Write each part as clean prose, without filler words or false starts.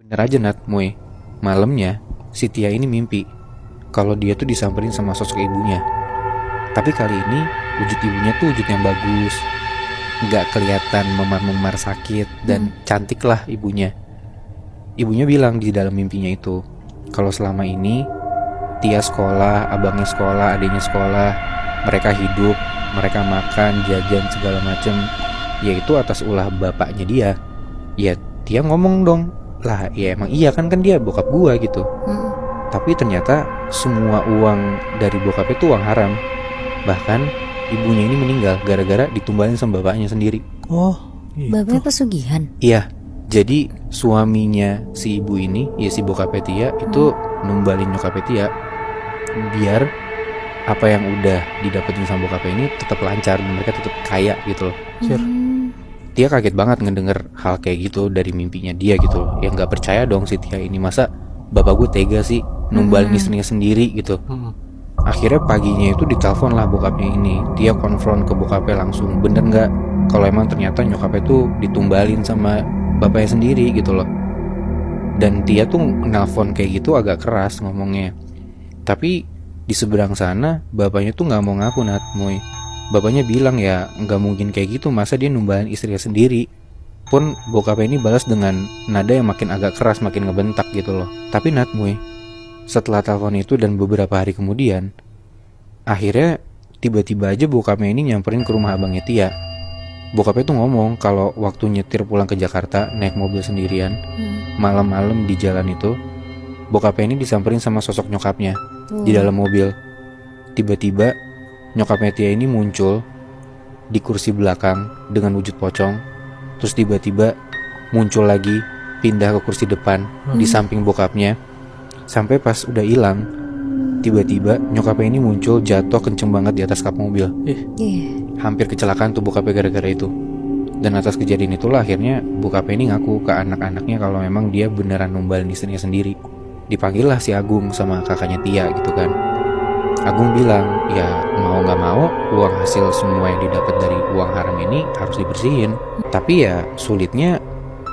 Bener aja Nat, Moy. Malamnya, si Tia ini mimpi kalau dia tuh disamperin sama sosok ibunya. Tapi kali ini, wujud ibunya tuh wujud yang bagus. Nggak kelihatan memar-memar sakit dan cantik lah ibunya. Ibunya bilang di dalam mimpinya itu, kalau selama ini Tia sekolah, abangnya sekolah, adiknya sekolah, mereka hidup, mereka makan, jajan segala macem, yaitu atas ulah bapaknya dia. Ya Tia ngomong dong, lah ya emang iya kan dia bokap gua gitu. Tapi ternyata semua uang dari bokapnya itu uang haram. Bahkan ibunya ini meninggal gara-gara ditumbalin sama bapaknya sendiri. Oh gitu. Bapaknya pesugihan? Iya, jadi suaminya si ibu ini, ya si bokapnya Tia itu numbalin nyokapnya Tia biar apa yang udah didapetin sama bokapnya ini tetap lancar dan mereka tetap kaya gitu loh. Tia kaget banget ngedenger hal kayak gitu dari mimpinya dia gitu loh. Ya nggak percaya dong si Tia ini, masa bapak gue tega sih numbalin istrinya sendiri gitu. Akhirnya paginya itu ditelepon lah bokapnya ini. Tia konfront ke bokapnya langsung, bener nggak kalau emang ternyata nyokapnya tuh ditumbalin sama bapaknya sendiri gitu loh. Dan Tia tuh nelpon kayak gitu agak keras ngomongnya. Tapi di seberang sana bapaknya tuh nggak mau ngaku Nat, Moy. Bapaknya bilang ya nggak mungkin kayak gitu, masa dia numbalin istrinya sendiri. Pun bokapnya ini balas dengan nada yang makin agak keras, makin ngebentak gitu loh. Tapi Nat, Moy, setelah telepon itu dan beberapa hari kemudian, akhirnya tiba-tiba aja bokapnya ini nyamperin ke rumah abangnya Tia. Bokapnya tuh ngomong kalau waktu nyetir pulang ke Jakarta naik mobil sendirian, malam-malam di jalan itu, bokapnya ini disamperin sama sosok nyokapnya di dalam mobil. Tiba-tiba nyokapnya Tia ini muncul di kursi belakang dengan wujud pocong. Terus tiba-tiba muncul lagi, pindah ke kursi depan di samping bokapnya. Sampai pas udah hilang, tiba-tiba nyokapnya ini muncul jatuh kenceng banget di atas kap mobil. Hampir kecelakaan tuh bokapnya gara-gara itu. Dan atas kejadian itulah akhirnya bokapnya ini ngaku ke anak-anaknya kalau memang dia beneran numbalin istrinya sendiri. Dipanggil lah si Agung sama kakaknya Tia gitu kan. Agung bilang ya mau gak mau uang hasil semua yang didapat dari uang haram ini harus dibersihin. Tapi ya sulitnya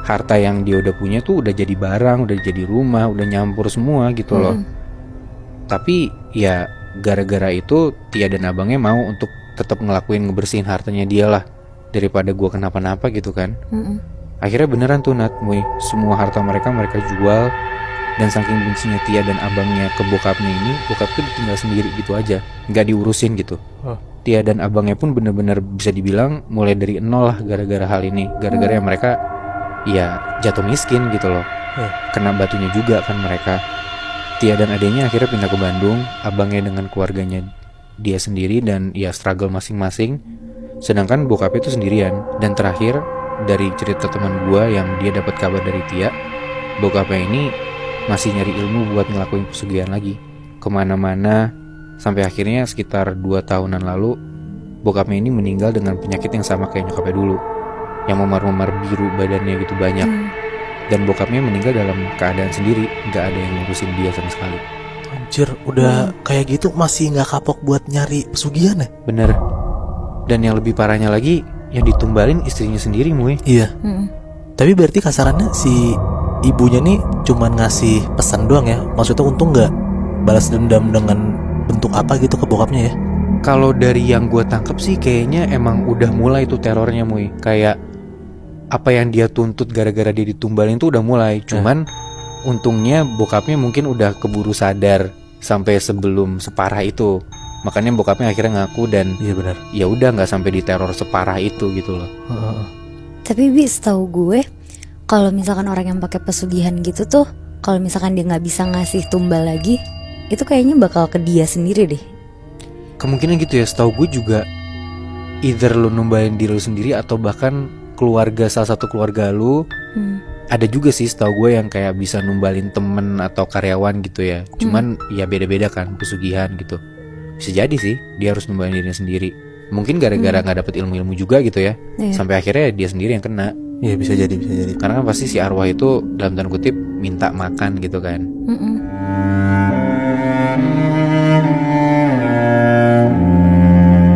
harta yang dia udah punya tuh udah jadi barang, udah jadi rumah, udah nyampur semua gitu loh. Tapi ya gara-gara itu Tia dan abangnya mau untuk tetap ngelakuin ngebersihin hartanya dia lah, daripada gua kenapa-napa gitu kan. Akhirnya beneran tuh Nat, Moy, semua harta mereka jual. Dan saking bencinya Tia dan abangnya ke bokapnya ini, bokap tuh ditinggal sendiri gitu aja, nggak diurusin gitu. Tia dan abangnya pun bener-bener bisa dibilang mulai dari nol lah gara-gara hal ini. Gara-gara yang mereka ya jatuh miskin gitu loh. Kena batunya juga kan mereka. Tia dan adiknya akhirnya pindah ke Bandung, abangnya dengan keluarganya dia sendiri dan ya struggle masing-masing. Sedangkan bokapnya itu sendirian. Dan terakhir dari cerita teman gua yang dia dapat kabar dari Tia, bokapnya ini masih nyari ilmu buat ngelakuin pesugihan lagi kemana-mana. Sampai akhirnya sekitar 2 tahunan lalu bokapnya ini meninggal dengan penyakit yang sama kayak nyokapnya dulu, yang memar-memar biru badannya gitu banyak. Dan bokapnya meninggal dalam keadaan sendiri, gak ada yang ngurusin dia sama sekali. Anjir, udah kayak gitu masih gak kapok buat nyari pesugihan ya? Bener. Dan yang lebih parahnya lagi, yang ditumbalin istrinya sendiri, Moy. Iya. Tapi berarti kasarannya si ibunya nih cuman ngasih pesan doang ya? Maksudnya untung gak balas dendam dengan bentuk apa gitu ke bokapnya ya? Kalau dari yang gue tangkep sih kayaknya emang udah mulai tuh terornya, Moy. Kayak apa yang dia tuntut gara-gara dia ditumbalin tuh udah mulai. Cuman untungnya bokapnya mungkin udah keburu sadar sampai sebelum separah itu. Makanya bokapnya akhirnya ngaku dan iya benar. Ya udah nggak sampai diteror separah itu gitu loh. Tapi setahu gue, kalau misalkan orang yang pakai pesugihan gitu tuh, kalau misalkan dia nggak bisa ngasih tumbal lagi, itu kayaknya bakal ke dia sendiri deh. Kemungkinan gitu ya. Setahu gue juga either lu numbalin diri lu sendiri atau bahkan keluarga, salah satu keluarga lu. Ada juga sih setahu gue yang kayak bisa numbalin temen atau karyawan gitu ya. Cuman ya beda-beda kan pesugihan gitu. Bisa jadi sih dia harus numbalin dirinya sendiri. Mungkin gara-gara gak dapet ilmu-ilmu juga gitu ya. Sampai akhirnya dia sendiri yang kena. Iya bisa jadi. Karena kan pasti si arwah itu dalam tanda kutip minta makan gitu kan.